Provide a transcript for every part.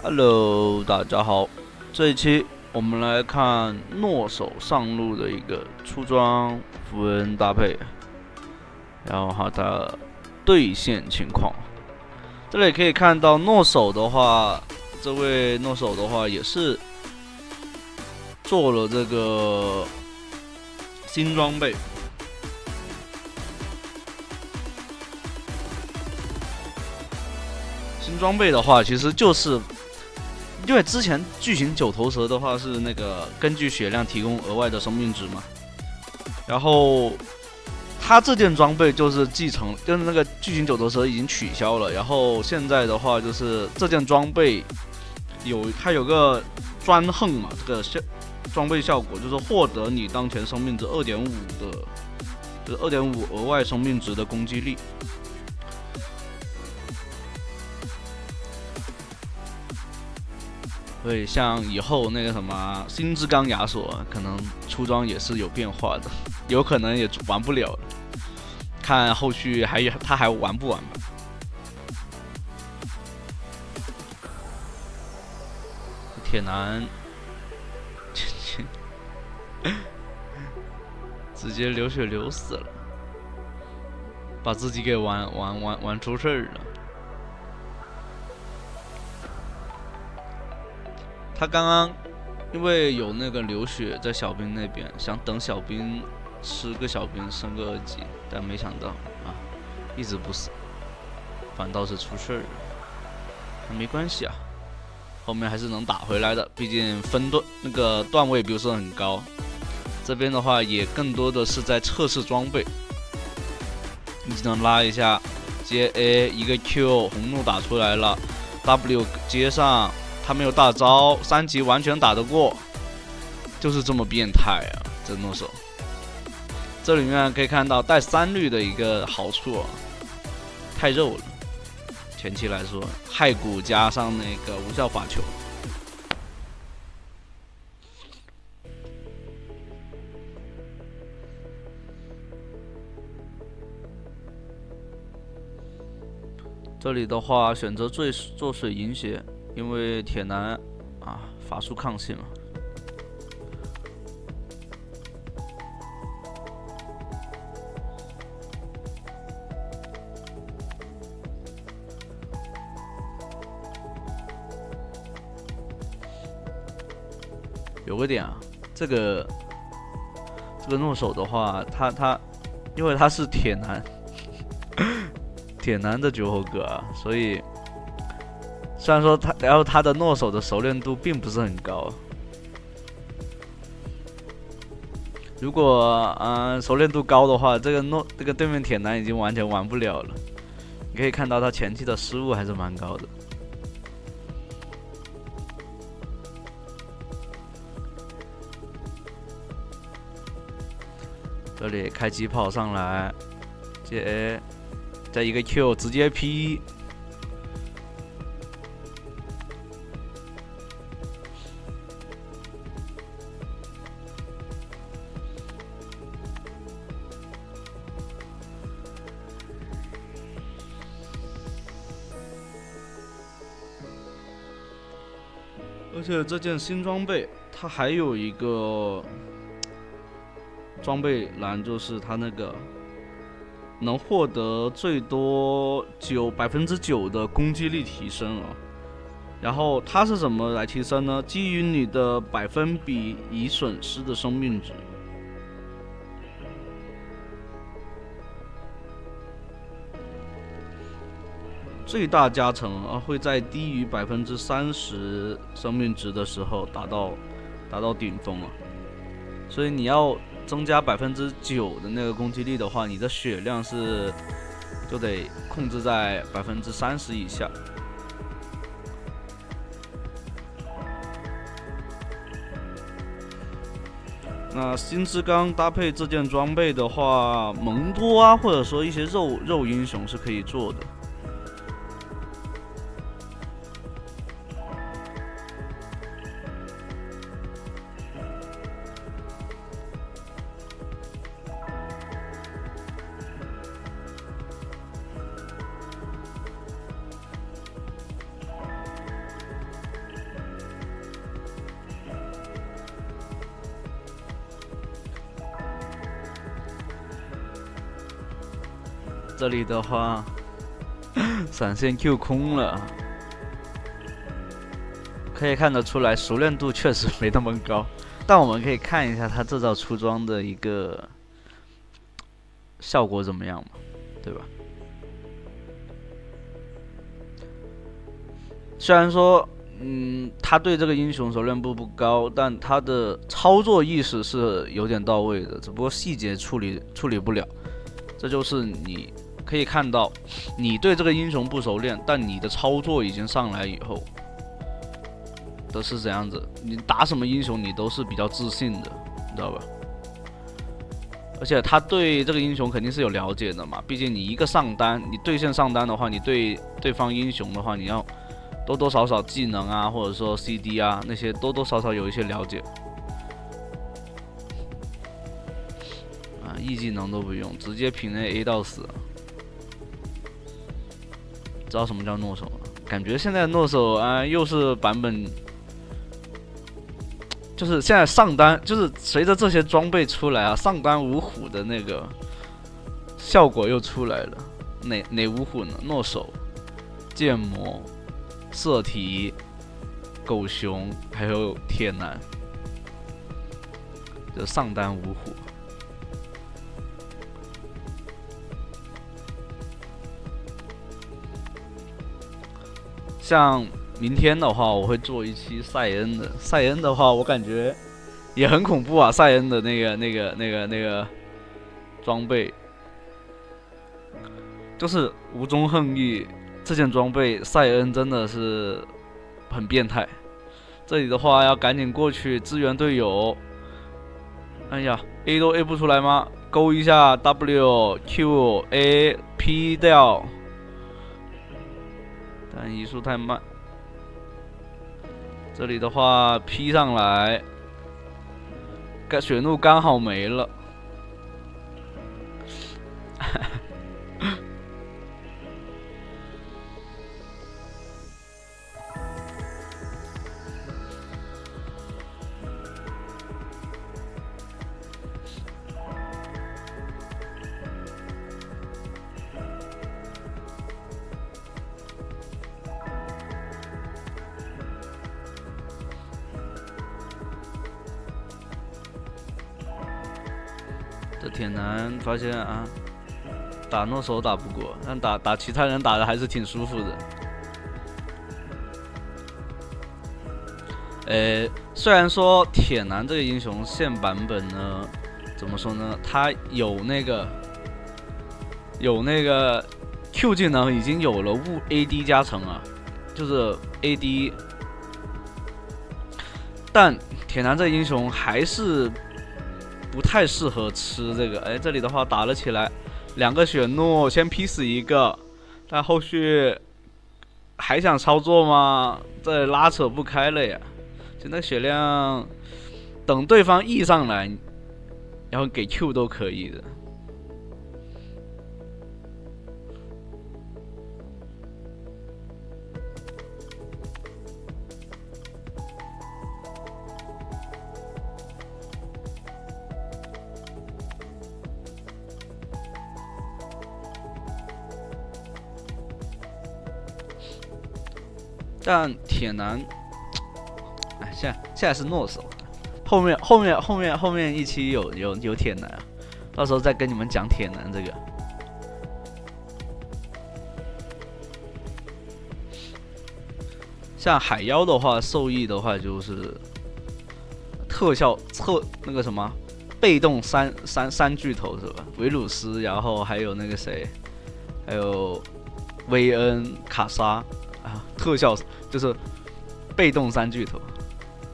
Hello，大家好。这一期我们来看诺手上路的一个出装符文搭配，然后它的兑现情况。这里可以看到诺手的话，这位诺手的话也是做了这个新装备。新装备的话，其实就是因为之前巨型九头蛇的话是那个根据血量提供额外的生命值嘛，然后它这件装备就是继承，就是那个巨型九头蛇已经取消了，然后现在的话就是这件装备它有个专横嘛，这个装备效果就是获得你当前生命值2.5的，就是2.5额外生命值的攻击力。所以像以后那个什么星之钢亚索，可能出装也是有变化的，有可能也玩不了了，看后续他还玩不玩吧。铁男直接流血流死了，把自己给玩出事儿了。他刚刚因为有那个流血在小兵那边，想等小兵吃个小兵升个2级，但没想到啊，一直不死，反倒是出事儿了。那没关系啊，后面还是能打回来的，毕竟那个段位不是很高。这边的话也更多的是在测试装备，你只能拉一下，接 A 一个 Q， 红怒打出来了 ，W 接上。他没有大招，3级完全打得过，就是这么变态啊！这诺手，这里面可以看到带3率的一个好处啊，太肉了。前期来说，骸骨加上那个无效法球，这里的话选择做水银血。因为铁男啊，法术抗性嘛。有个点啊，这个诺手的话，他因为他是铁男，铁男的9后格啊，所以。虽然说他的诺手的熟练度并不是很高，如果熟练度高的话，这个对面铁男已经完全玩不了了。你可以看到他前期的失误还是蛮高的。这里开机炮上来，接 A， 再一个 Q 直接 P。而且这件新装备，它还有一个装备栏，就是它那个能获得最多9%的攻击力提升啊。然后它是怎么来提升呢？基于你的百分比已损失的生命值。最大加成会在低于30%生命值的时候达到顶峰了，所以你要增加9%的那个攻击力的话，你的血量就得控制在30%以下。那星之钢搭配这件装备的话，蒙多啊，或者说一些肉英雄是可以做的。这里的话，闪现 Q 空了，可以看得出来熟练度确实没那么高，但我们可以看一下他这招出装的一个效果怎么样嘛，对吧？虽然说，他对这个英雄熟练度不高，但他的操作意识是有点到位的，只不过细节处理不了。这就是你可以看到，你对这个英雄不熟练，但你的操作已经上来以后的是怎样子，你打什么英雄你都是比较自信的，你知道吧？而且他对这个英雄肯定是有了解的嘛，毕竟你一个上单，你对线上单的话，你对对方英雄的话，你要多多少少技能啊，或者说 CD 啊那些多多少少有一些了解。E 技能都不用，直接平 A 到死。知道什么叫诺手吗？感觉现在诺手又是版本，就是现在上单，就是随着这些装备出来啊，上单五虎的那个效果又出来了。哪五虎呢？诺手、剑魔、色提、狗熊，还有铁男，就上单五虎。像明天的话，我会做一期塞恩的。塞恩的话，我感觉也很恐怖啊。塞恩的那个装备，就是无中横义这件装备，塞恩真的是很变态。这里的话要赶紧过去支援队友。哎呀 ，A 都 A 不出来吗？勾一下 W Q A P 掉。但移速太慢，这里的话 P 上来，血怒刚好没了。这铁男发现啊，打诺手打不过，但打其他人打的还是挺舒服的。虽然说铁男这个英雄现版本呢，怎么说呢？他有那个 Q 技能已经有了物 AD 加成啊，就是 AD， 但铁男这个英雄还是不太适合吃这个。这里的话打了起来，2个血怒，先劈死一个，但后续还想操作吗？这拉扯不开了呀。现在血量，等对方 E 上来，然后给 Q 都可以的。但铁男，现在是诺手，后面一期有铁男啊，到时候再跟你们讲铁男这个。像海妖的话，受益的话就是特效那个什么被动三巨头是吧？维鲁斯，然后还有那个谁，还有薇恩、卡莎。特效就是被动3巨头，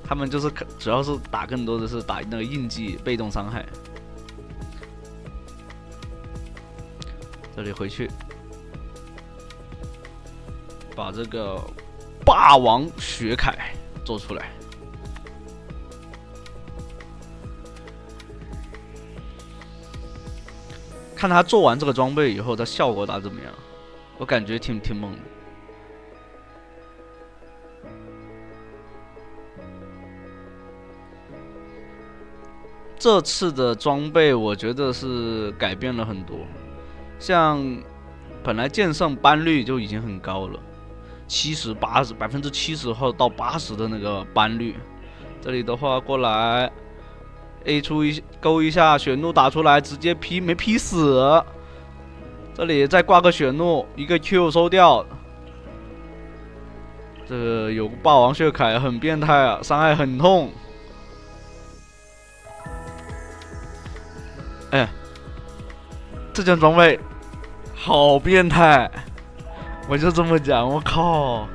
他们就是主要是打更多的是打那个印记被动伤害。这里回去把这个霸王血铠做出来，看他做完这个装备以后，它效果打怎么样？我感觉挺猛的。这次的装备我觉得是改变了很多，像本来剑圣班率就已经很高了，70、80%后到80%的那个班率。这里的话过来 A 出勾一下，血怒打出来，直接劈没劈死。这里再挂个血怒，一个 Q 收掉。这个有霸王血铠很变态啊，伤害很痛。哎，这件装备好变态，我就这么讲，我靠，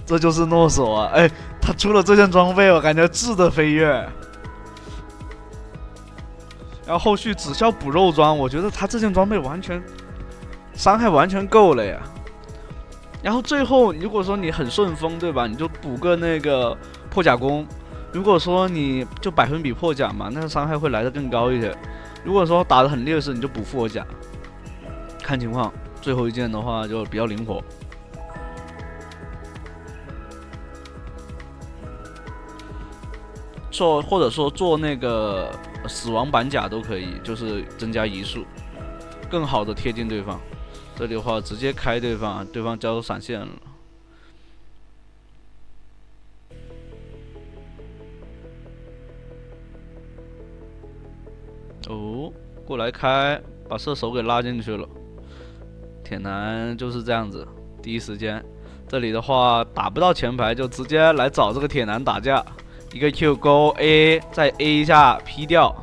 这就是诺索啊！哎，他出了这件装备，我感觉质的飞跃。然后后续只需要补肉装，我觉得他这件装备完全伤害完全够了呀。然后最后如果说你很顺风，对吧？你就补个那个破甲弓。如果说你就100%破甲嘛，那个伤害会来得更高一些。如果说打得很劣势，你就补复活甲，看情况。最后一件的话就比较灵活。或者说做那个死亡板甲都可以，就是增加移速，更好的贴近对方。这里的话直接开对方，对方交出闪现了。哦，过来开，把射手给拉进去了。铁男就是这样子，第一时间，这里的话打不到前排就直接来找这个铁男打架，一个 Q 勾 A， 再 A 一下 P 掉。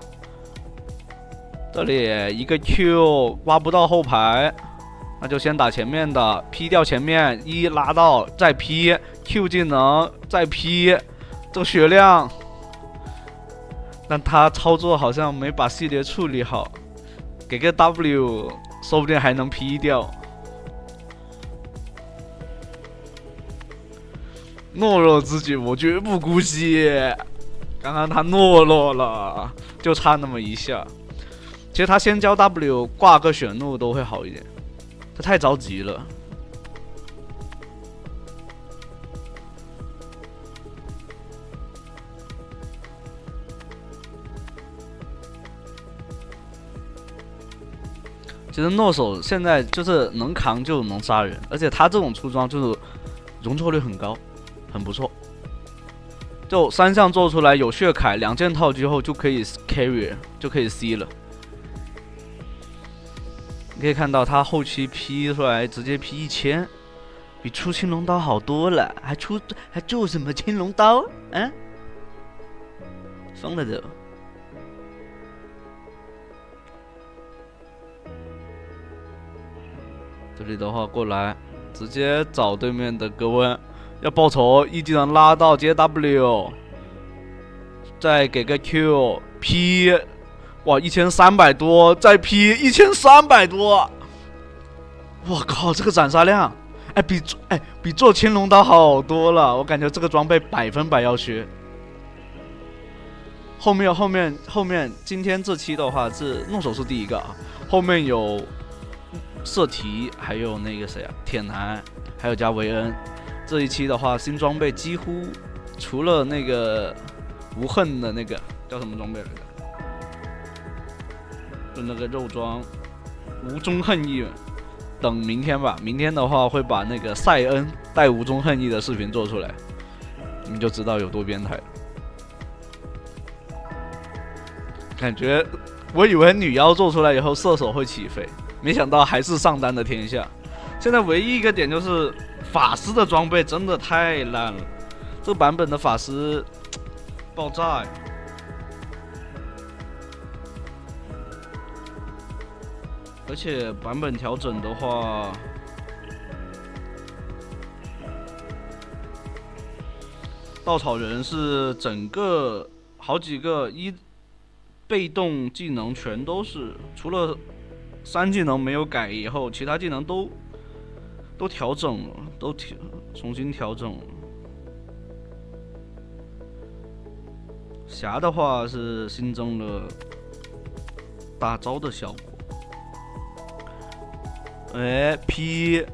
这里一个 Q 挖不到后排，那就先打前面的 ，P 掉前面，1拉到，再 P Q 技能，再 P， 这个血量。但他操作好像没把系列处理好，给个 W 说不定还能 P 掉。懦弱之举我绝不姑息，刚刚他懦弱了，就差那么一下。其实他先交 W 挂个血怒都会好一点，他太着急了。其实诺手现在就是能扛就能杀人，而且他这种出装就是容错率很高，很不错。就3项做出来有血铠，2件套之后就可以 carry， 就可以 C 了。你可以看到他后期 P 出来直接 P1000，比出青龙刀好多了，还做什么青龙刀？啊，疯了都！这里的话过来，直接找对面的格温，要报仇，一技能拉到接 W， 再给个 Q P， 哇1300多，再 P 1300多，我靠，这个斩杀量，比做青龙刀好多了，我感觉这个装备100%要学。后面，今天这期的话是诺手是第一个啊，后面有瑟提，还有那个谁啊，铁男，还有加维恩。这一期的话，新装备几乎除了那个无恨的那个叫什么装备来着？就那个肉装无中恨意。等明天吧，明天的话会把那个塞恩带无中恨意的视频做出来，你们就知道有多变态了。感觉我以为女妖做出来以后射手会起飞，没想到还是上单的天下。现在唯一一个点就是法师的装备真的太烂了，这个版本的法师爆炸呀！而且版本调整的话，稻草人是整个好几个被动技能全都是，除了3技能没有改以后，其他技能都调整了，重新调整了。霞的话是新增了大招的效果。P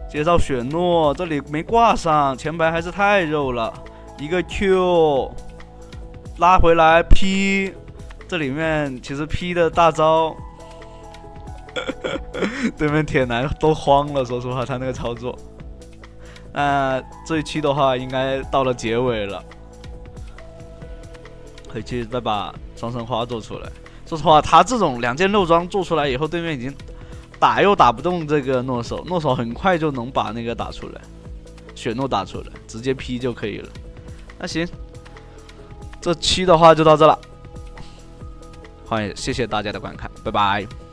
接到雪诺，这里没挂上，前排还是太肉了。一个 Q 拉回来 P，这里面其实 P 的大招，对面铁男都慌了。说实话，他那个操作。那这一期的话，应该到了结尾了，回去再把双生花做出来。说实话，他这种2件肉装做出来以后，对面已经打又打不动这个诺手，诺手很快就能把那个打出来，血诺打出来，直接 P 就可以了。那行，这期的话就到这了，欢迎谢谢大家的观看，拜拜。